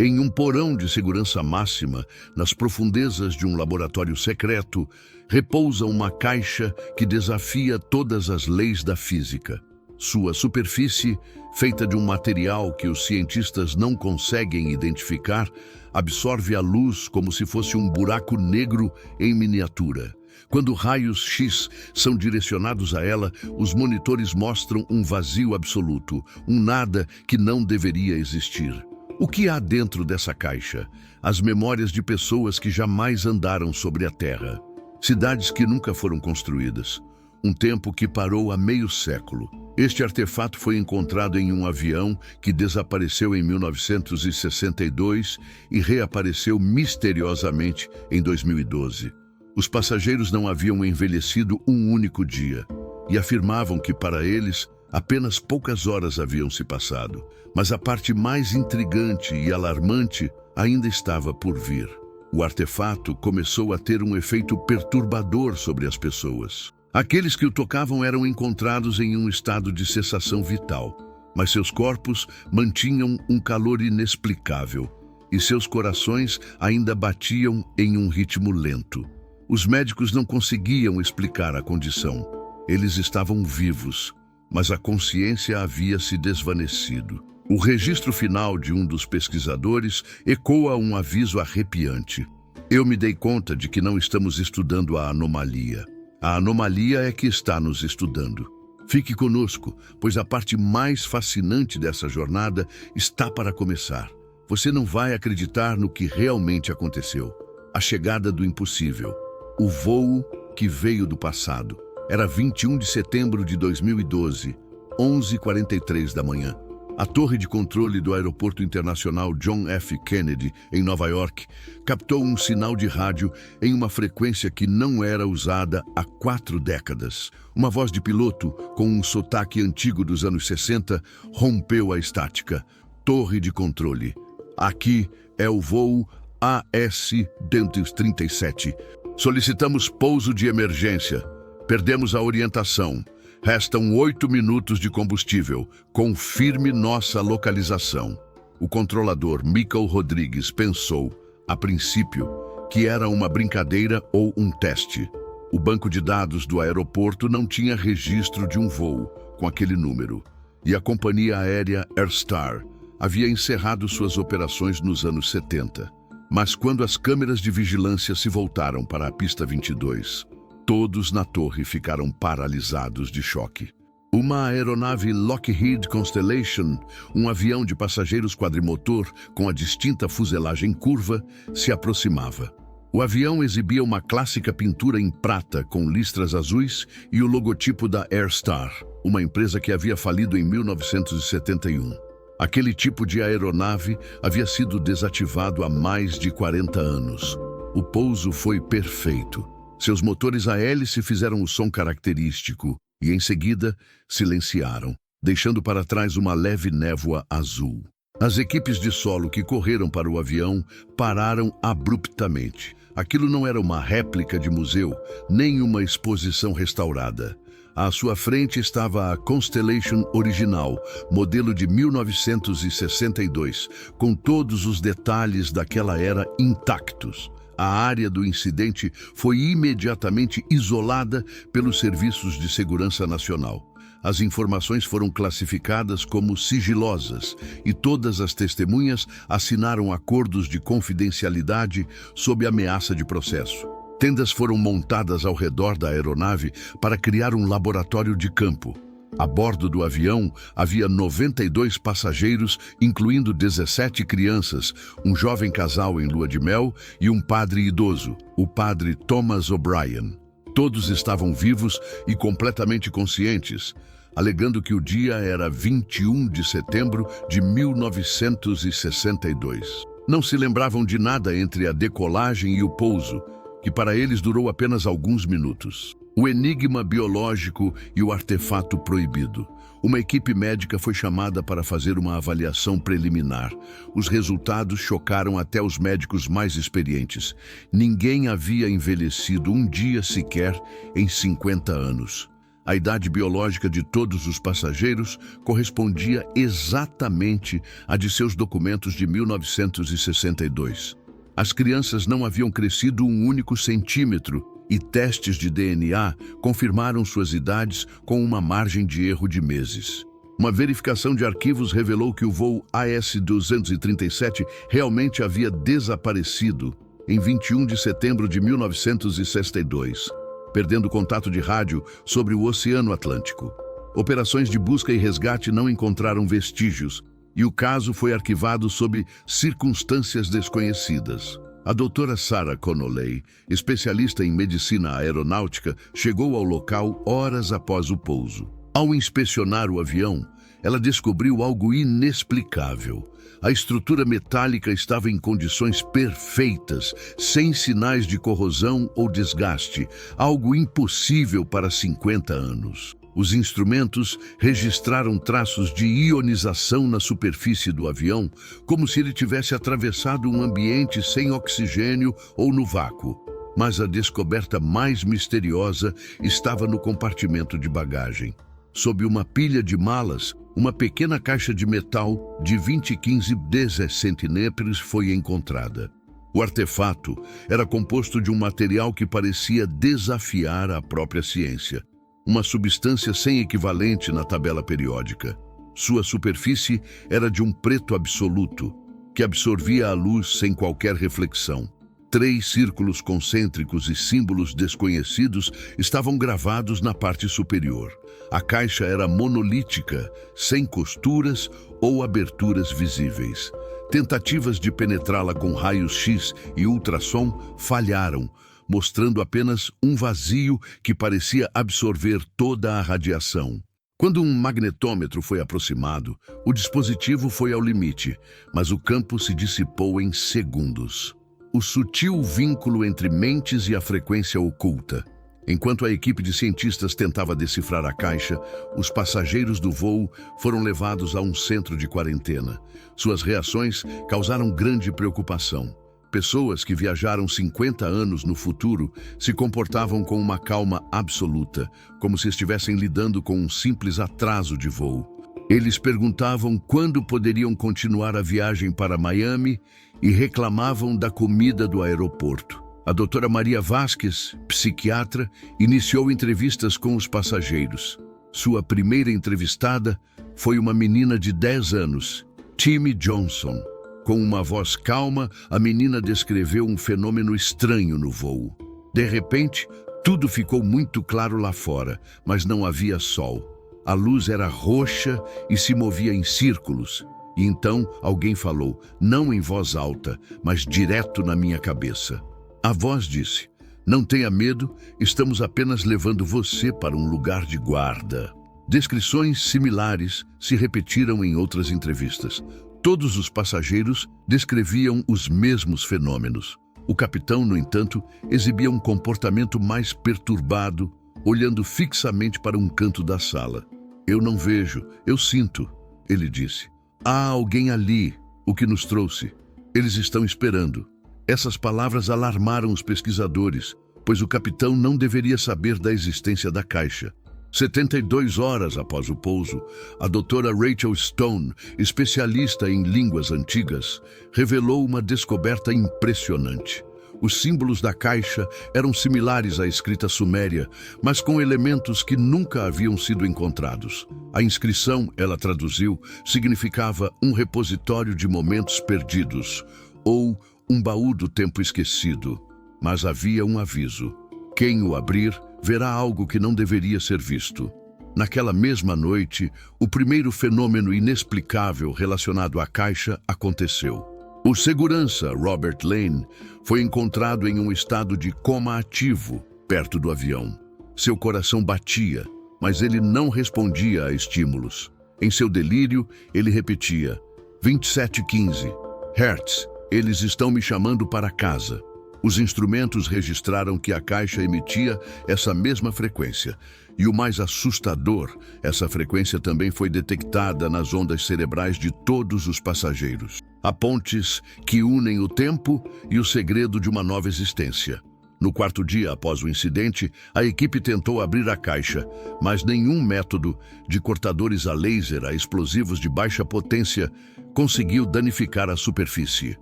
Em um porão de segurança máxima, nas profundezas de um laboratório secreto, repousa uma caixa que desafia todas as leis da física. Sua superfície, feita de um material que os cientistas não conseguem identificar, absorve a luz como se fosse um buraco negro em miniatura. Quando raios X são direcionados a ela, os monitores mostram um vazio absoluto, um nada que não deveria existir. O que há dentro dessa caixa? As memórias de pessoas que jamais andaram sobre a Terra. Cidades que nunca foram construídas. Um tempo que parou há meio século. Este artefato foi encontrado em um avião que desapareceu em 1962 e reapareceu misteriosamente em 2012. Os passageiros não haviam envelhecido um único dia e afirmavam que, para eles, apenas poucas horas haviam se passado. Mas a parte mais intrigante e alarmante ainda estava por vir. O artefato começou a ter um efeito perturbador sobre as pessoas. Aqueles que o tocavam eram encontrados em um estado de cessação vital, mas seus corpos mantinham um calor inexplicável e seus corações ainda batiam em um ritmo lento. Os médicos não conseguiam explicar a condição. Eles estavam vivos, mas a consciência havia se desvanecido. O registro final de um dos pesquisadores ecoa um aviso arrepiante. Eu me dei conta de que não estamos estudando a anomalia. A anomalia é que está nos estudando. Fique conosco, pois a parte mais fascinante dessa jornada está para começar. Você não vai acreditar no que realmente aconteceu. A chegada do impossível. O voo que veio do passado. Era 21 de setembro de 2012, 11h43 da manhã. A torre de controle do Aeroporto Internacional John F. Kennedy, em Nova York, captou um sinal de rádio em uma frequência que não era usada há 4 décadas. Uma voz de piloto, com um sotaque antigo dos anos 60, rompeu a estática. Torre de controle. Aqui é o voo AS-237. Solicitamos pouso de emergência. Perdemos a orientação. Restam 8 minutos de combustível. Confirme nossa localização. O controlador Michael Rodrigues pensou, a princípio, que era uma brincadeira ou um teste. O banco de dados do aeroporto não tinha registro de um voo com aquele número. E a companhia aérea Airstar havia encerrado suas operações nos anos 70. Mas quando as câmeras de vigilância se voltaram para a pista 22, todos na torre ficaram paralisados de choque. Uma aeronave Lockheed Constellation, um avião de passageiros quadrimotor com a distinta fuselagem curva, se aproximava. O avião exibia uma clássica pintura em prata com listras azuis e o logotipo da Airstar, uma empresa que havia falido em 1971. Aquele tipo de aeronave havia sido desativado há mais de 40 anos. O pouso foi perfeito. Seus motores a hélice fizeram o som característico e, em seguida, silenciaram, deixando para trás uma leve névoa azul. As equipes de solo que correram para o avião pararam abruptamente. Aquilo não era uma réplica de museu, nem uma exposição restaurada. À sua frente estava a Constellation original, modelo de 1962, com todos os detalhes daquela era intactos. A área do incidente foi imediatamente isolada pelos serviços de segurança nacional. As informações foram classificadas como sigilosas e todas as testemunhas assinaram acordos de confidencialidade sob ameaça de processo. Tendas foram montadas ao redor da aeronave para criar um laboratório de campo. A bordo do avião havia 92 passageiros, incluindo 17 crianças, um jovem casal em lua de mel e um padre idoso, o padre Thomas O'Brien. Todos estavam vivos e completamente conscientes, alegando que o dia era 21 de setembro de 1962. Não se lembravam de nada entre a decolagem e o pouso, que para eles durou apenas alguns minutos. O enigma biológico e o artefato proibido. Uma equipe médica foi chamada para fazer uma avaliação preliminar. Os resultados chocaram até os médicos mais experientes. Ninguém havia envelhecido um dia sequer em 50 anos. A idade biológica de todos os passageiros correspondia exatamente à de seus documentos de 1962. As crianças não haviam crescido um único centímetro e testes de DNA confirmaram suas idades com uma margem de erro de meses. Uma verificação de arquivos revelou que o voo AS-237 realmente havia desaparecido em 21 de setembro de 1962, perdendo contato de rádio sobre o Oceano Atlântico. Operações de busca e resgate não encontraram vestígios e o caso foi arquivado sob circunstâncias desconhecidas. A doutora Sarah Connolly, especialista em medicina aeronáutica, chegou ao local horas após o pouso. Ao inspecionar o avião, ela descobriu algo inexplicável. A estrutura metálica estava em condições perfeitas, sem sinais de corrosão ou desgaste, algo impossível para 50 anos. Os instrumentos registraram traços de ionização na superfície do avião, como se ele tivesse atravessado um ambiente sem oxigênio ou no vácuo. Mas a descoberta mais misteriosa estava no compartimento de bagagem. Sob uma pilha de malas, uma pequena caixa de metal de 20,15 centímetros foi encontrada. O artefato era composto de um material que parecia desafiar a própria ciência. Uma substância sem equivalente na tabela periódica. Sua superfície era de um preto absoluto, que absorvia a luz sem qualquer reflexão. 3 círculos concêntricos e símbolos desconhecidos estavam gravados na parte superior. A caixa era monolítica, sem costuras ou aberturas visíveis. Tentativas de penetrá-la com raios-x e ultrassom falharam, mostrando apenas um vazio que parecia absorver toda a radiação. Quando um magnetômetro foi aproximado, o dispositivo foi ao limite, mas o campo se dissipou em segundos. O sutil vínculo entre mentes e a frequência oculta. Enquanto a equipe de cientistas tentava decifrar a caixa, os passageiros do voo foram levados a um centro de quarentena. Suas reações causaram grande preocupação. Pessoas que viajaram 50 anos no futuro se comportavam com uma calma absoluta, como se estivessem lidando com um simples atraso de voo. Eles perguntavam quando poderiam continuar a viagem para Miami e reclamavam da comida do aeroporto. A doutora Maria Vasquez, psiquiatra, iniciou entrevistas com os passageiros. Sua primeira entrevistada foi uma menina de 10 anos, Timmy Johnson. Com uma voz calma, a menina descreveu um fenômeno estranho no voo. De repente, tudo ficou muito claro lá fora, mas não havia sol. A luz era roxa e se movia em círculos. E então alguém falou, não em voz alta, mas direto na minha cabeça. A voz disse, não tenha medo, estamos apenas levando você para um lugar de guarda. Descrições similares se repetiram em outras entrevistas. Todos os passageiros descreviam os mesmos fenômenos. O capitão, no entanto, exibia um comportamento mais perturbado, olhando fixamente para um canto da sala. Eu não vejo, eu sinto, ele disse. Há alguém ali, o que nos trouxe. Eles estão esperando. Essas palavras alarmaram os pesquisadores, pois o capitão não deveria saber da existência da caixa. 72 horas após o pouso, a doutora Rachel Stone, especialista em línguas antigas, revelou uma descoberta impressionante. Os símbolos da caixa eram similares à escrita suméria, mas com elementos que nunca haviam sido encontrados. A inscrição, ela traduziu, significava um repositório de momentos perdidos, ou um baú do tempo esquecido. Mas havia um aviso. Quem o abrir, verá algo que não deveria ser visto. Naquela mesma noite, o primeiro fenômeno inexplicável relacionado à caixa aconteceu. O segurança, Robert Lane, foi encontrado em um estado de coma ativo, perto do avião. Seu coração batia, mas ele não respondia a estímulos. Em seu delírio, ele repetia, 2715, Hertz, eles estão me chamando para casa. Os instrumentos registraram que a caixa emitia essa mesma frequência. E o mais assustador, essa frequência também foi detectada nas ondas cerebrais de todos os passageiros. Há pontes que unem o tempo e o segredo de uma nova existência. No quarto dia após o incidente, a equipe tentou abrir a caixa, mas nenhum método, de cortadores a laser a explosivos de baixa potência, conseguiu danificar a superfície.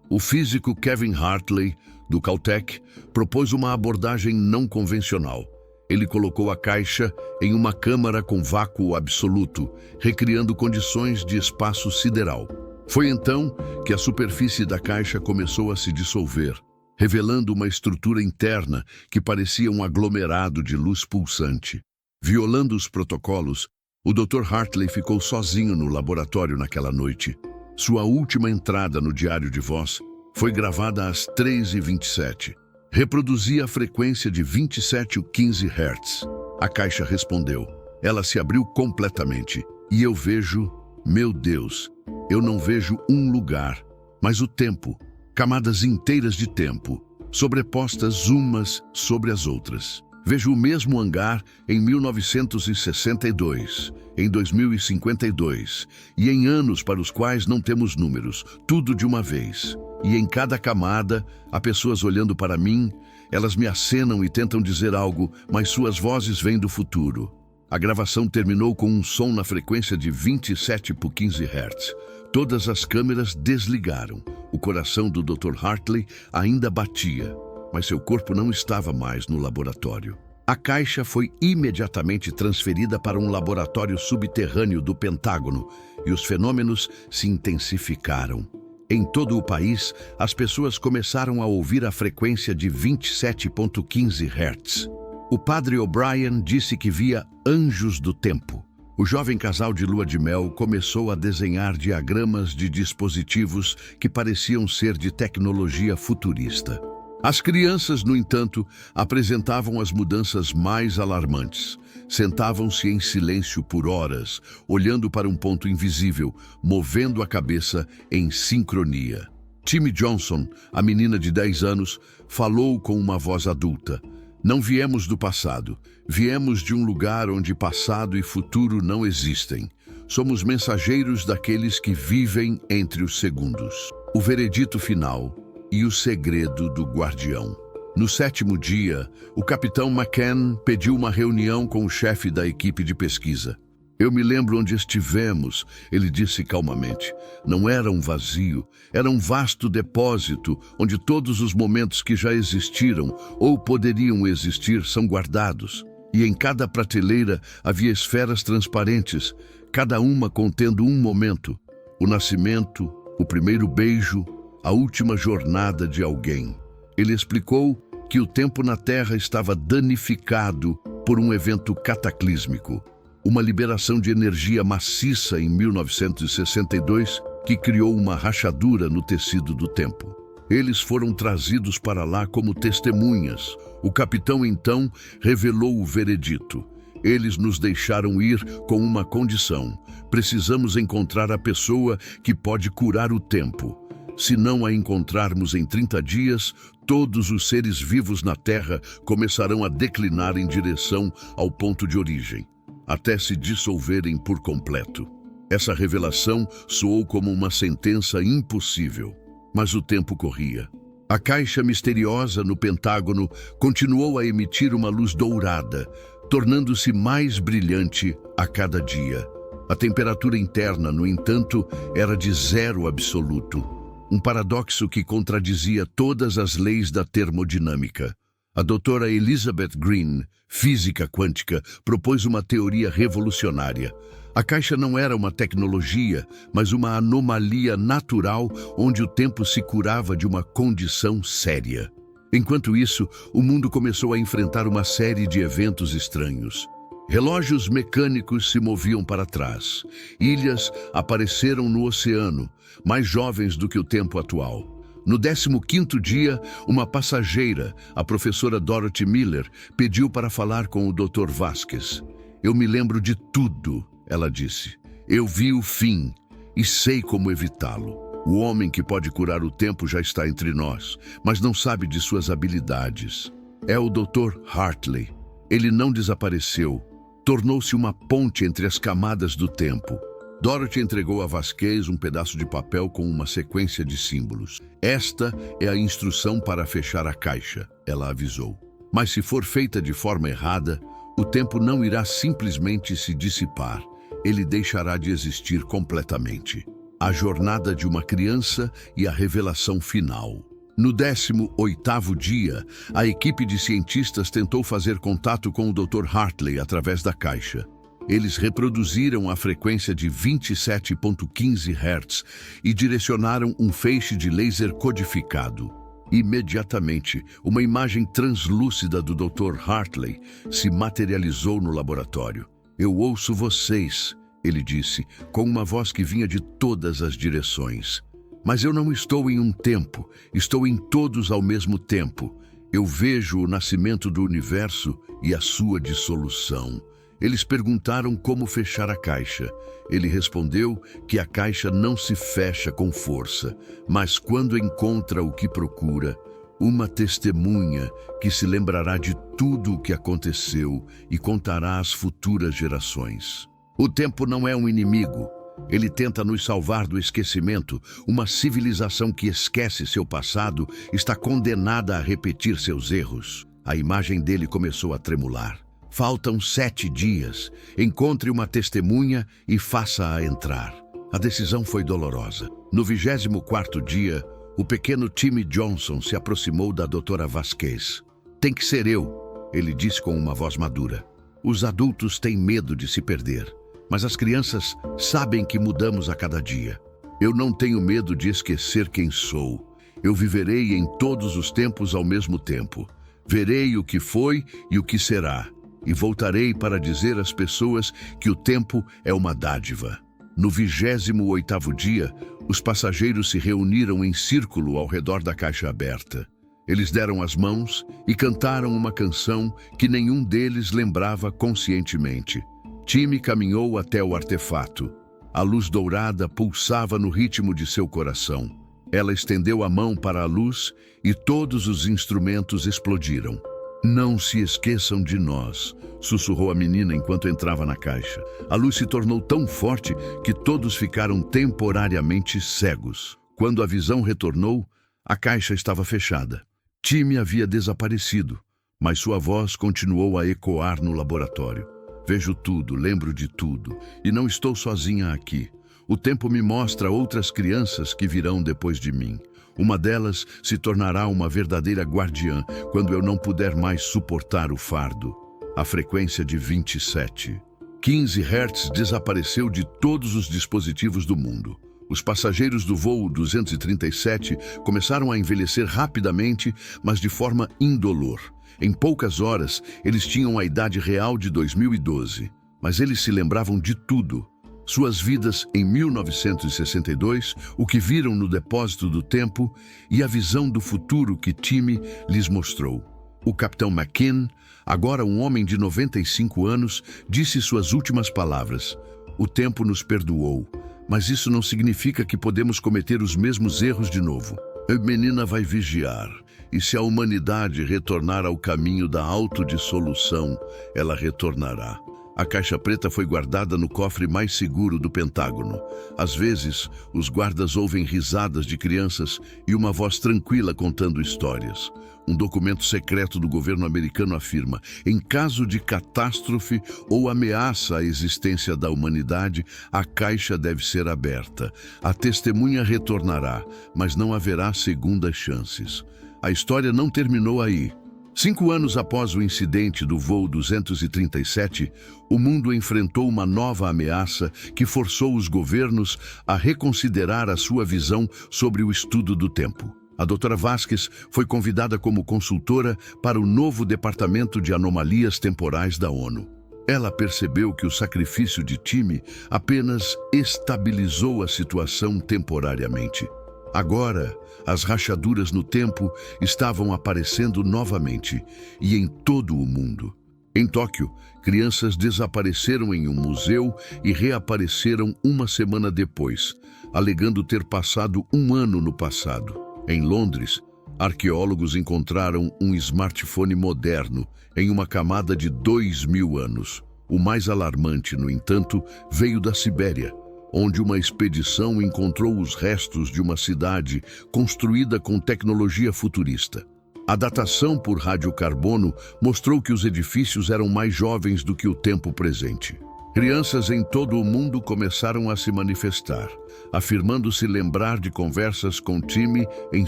O físico Kevin Hartley, do Caltech, propôs uma abordagem não convencional. Ele colocou a caixa em uma câmara com vácuo absoluto, recriando condições de espaço sideral. Foi então que a superfície da caixa começou a se dissolver, revelando uma estrutura interna que parecia um aglomerado de luz pulsante. Violando os protocolos, o Dr. Hartley ficou sozinho no laboratório naquela noite. Sua última entrada no diário de voz foi gravada às 3h27. Reproduzia a frequência de 27,15 Hz. A caixa respondeu. Ela se abriu completamente. E eu vejo, meu Deus, eu não vejo um lugar, mas o tempo, camadas inteiras de tempo, sobrepostas umas sobre as outras. Vejo o mesmo hangar em 1962, em 2052, e em anos para os quais não temos números, tudo de uma vez. E em cada camada, há pessoas olhando para mim, elas me acenam e tentam dizer algo, mas suas vozes vêm do futuro. A gravação terminou com um som na frequência de 27,15 Hz. Todas as câmeras desligaram. O coração do Dr. Hartley ainda batia, mas seu corpo não estava mais no laboratório. A caixa foi imediatamente transferida para um laboratório subterrâneo do Pentágono e os fenômenos se intensificaram. Em todo o país, as pessoas começaram a ouvir a frequência de 27,15 Hz. O padre O'Brien disse que via anjos do tempo. O jovem casal de lua de mel começou a desenhar diagramas de dispositivos que pareciam ser de tecnologia futurista. As crianças, no entanto, apresentavam as mudanças mais alarmantes. Sentavam-se em silêncio por horas, olhando para um ponto invisível, movendo a cabeça em sincronia. Timmy Johnson, a menina de 10 anos, falou com uma voz adulta. Não viemos do passado, viemos de um lugar onde passado e futuro não existem. Somos mensageiros daqueles que vivem entre os segundos. O veredito final e o segredo do guardião. No 7º dia, o capitão McCann pediu uma reunião com o chefe da equipe de pesquisa. Eu me lembro onde estivemos, ele disse calmamente. Não era um vazio, era um vasto depósito onde todos os momentos que já existiram ou poderiam existir são guardados. E em cada prateleira havia esferas transparentes, cada uma contendo um momento. O nascimento, o primeiro beijo, a última jornada de alguém. Ele explicou que o tempo na Terra estava danificado por um evento cataclísmico. Uma liberação de energia maciça em 1962 que criou uma rachadura no tecido do tempo. Eles foram trazidos para lá como testemunhas. O capitão então revelou o veredito. Eles nos deixaram ir com uma condição. Precisamos encontrar a pessoa que pode curar o tempo. Se não a encontrarmos em 30 dias, todos os seres vivos na Terra começarão a declinar em direção ao ponto de origem, até se dissolverem por completo. Essa revelação soou como uma sentença impossível, mas o tempo corria. A caixa misteriosa no Pentágono continuou a emitir uma luz dourada, tornando-se mais brilhante a cada dia. A temperatura interna, no entanto, era de zero absoluto, um paradoxo que contradizia todas as leis da termodinâmica. A doutora Elizabeth Green, física quântica, propôs uma teoria revolucionária. A caixa não era uma tecnologia, mas uma anomalia natural onde o tempo se curava de uma condição séria. Enquanto isso, o mundo começou a enfrentar uma série de eventos estranhos. Relógios mecânicos se moviam para trás. Ilhas apareceram no oceano, mais jovens do que o tempo atual. No 15º dia, uma passageira, a professora Dorothy Miller, pediu para falar com o Dr. Vasquez. Eu me lembro de tudo, ela disse. Eu vi o fim e sei como evitá-lo. O homem que pode curar o tempo já está entre nós, mas não sabe de suas habilidades. É o Dr. Hartley. Ele não desapareceu. Tornou-se uma ponte entre as camadas do tempo. Dorothy entregou a Vasquez um pedaço de papel com uma sequência de símbolos. Esta é a instrução para fechar a caixa, ela avisou. Mas se for feita de forma errada, o tempo não irá simplesmente se dissipar, ele deixará de existir completamente. A jornada de uma criança e a revelação final. No 18º dia, a equipe de cientistas tentou fazer contato com o Dr. Hartley através da caixa. Eles reproduziram a frequência de 27,15 Hz e direcionaram um feixe de laser codificado. Imediatamente, uma imagem translúcida do Dr. Hartley se materializou no laboratório. "Eu ouço vocês", ele disse, com uma voz que vinha de todas as direções. "Mas eu não estou em um tempo, estou em todos ao mesmo tempo. Eu vejo o nascimento do universo e a sua dissolução." Eles perguntaram como fechar a caixa. Ele respondeu que a caixa não se fecha com força, mas quando encontra o que procura, uma testemunha que se lembrará de tudo o que aconteceu e contará às futuras gerações. O tempo não é um inimigo. Ele tenta nos salvar do esquecimento. Uma civilização que esquece seu passado está condenada a repetir seus erros. A imagem dele começou a tremular. "Faltam 7 dias. Encontre uma testemunha e faça-a entrar." A decisão foi dolorosa. No 24º dia, o pequeno Timmy Johnson se aproximou da doutora Vasquez. "Tem que ser eu", ele disse com uma voz madura. "Os adultos têm medo de se perder, mas as crianças sabem que mudamos a cada dia. Eu não tenho medo de esquecer quem sou. Eu viverei em todos os tempos ao mesmo tempo. Verei o que foi e o que será. E voltarei para dizer às pessoas que o tempo é uma dádiva." No 28º dia, os passageiros se reuniram em círculo ao redor da caixa aberta. Eles deram as mãos e cantaram uma canção que nenhum deles lembrava conscientemente. Timmy caminhou até o artefato. A luz dourada pulsava no ritmo de seu coração. Ela estendeu a mão para a luz e todos os instrumentos explodiram. "Não se esqueçam de nós", sussurrou a menina enquanto entrava na caixa. A luz se tornou tão forte que todos ficaram temporariamente cegos. Quando a visão retornou, a caixa estava fechada. Timmy havia desaparecido, mas sua voz continuou a ecoar no laboratório. "Vejo tudo, lembro de tudo, e não estou sozinha aqui. O tempo me mostra outras crianças que virão depois de mim. Uma delas se tornará uma verdadeira guardiã quando eu não puder mais suportar o fardo." A frequência de 27,15 Hz desapareceu de todos os dispositivos do mundo. Os passageiros do voo 237 começaram a envelhecer rapidamente, mas de forma indolor. Em poucas horas, eles tinham a idade real de 2012, mas eles se lembravam de tudo. Suas vidas em 1962, o que viram no depósito do tempo e a visão do futuro que Timmy lhes mostrou. O capitão McKean, agora um homem de 95 anos, disse suas últimas palavras: "O tempo nos perdoou, mas isso não significa que podemos cometer os mesmos erros de novo. A menina vai vigiar, e se a humanidade retornar ao caminho da autodissolução, ela retornará." A caixa preta foi guardada no cofre mais seguro do Pentágono. Às vezes, os guardas ouvem risadas de crianças e uma voz tranquila contando histórias. Um documento secreto do governo americano afirma: em caso de catástrofe ou ameaça à existência da humanidade, a caixa deve ser aberta. A testemunha retornará, mas não haverá segundas chances. A história não terminou aí. 5 anos após o incidente do voo 237, o mundo enfrentou uma nova ameaça que forçou os governos a reconsiderar a sua visão sobre o estudo do tempo. A doutora Vasquez foi convidada como consultora para o novo Departamento de Anomalias Temporais da ONU. Ela percebeu que o sacrifício de Timmy apenas estabilizou a situação temporariamente. Agora, as rachaduras no tempo estavam aparecendo novamente, e em todo o mundo. Em Tóquio, crianças desapareceram em um museu e reapareceram uma semana depois, alegando ter passado 1 ano no passado. Em Londres, arqueólogos encontraram um smartphone moderno em uma camada de 2000 anos. O mais alarmante, no entanto, veio da Sibéria. onde uma expedição encontrou os restos de uma cidade construída com tecnologia futurista. A datação por radiocarbono mostrou que os edifícios eram mais jovens do que o tempo presente. Crianças em todo o mundo começaram a se manifestar, afirmando-se lembrar de conversas com Timmy em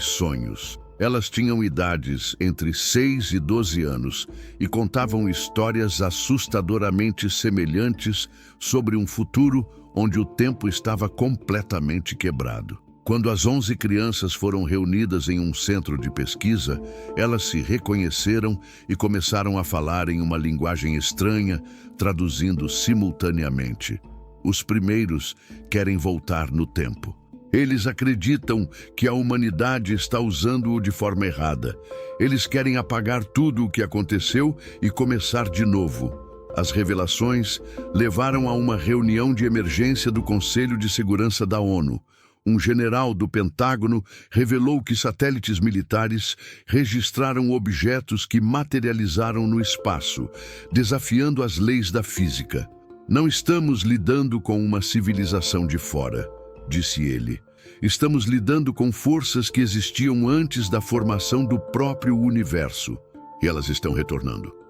sonhos. Elas tinham idades entre 6 e 12 anos e contavam histórias assustadoramente semelhantes sobre um futuro onde o tempo estava completamente quebrado. Quando as 11 crianças foram reunidas em um centro de pesquisa, elas se reconheceram e começaram a falar em uma linguagem estranha, traduzindo simultaneamente. Os primeiros querem voltar no tempo. Eles acreditam que a humanidade está usando-o de forma errada. Eles querem apagar tudo o que aconteceu e começar de novo. As revelações levaram a uma reunião de emergência do Conselho de Segurança da ONU. Um general do Pentágono revelou que satélites militares registraram objetos que materializaram no espaço, desafiando as leis da física. Não estamos lidando com uma civilização de fora, disse ele. Estamos lidando com forças que existiam antes da formação do próprio universo. E elas estão retornando.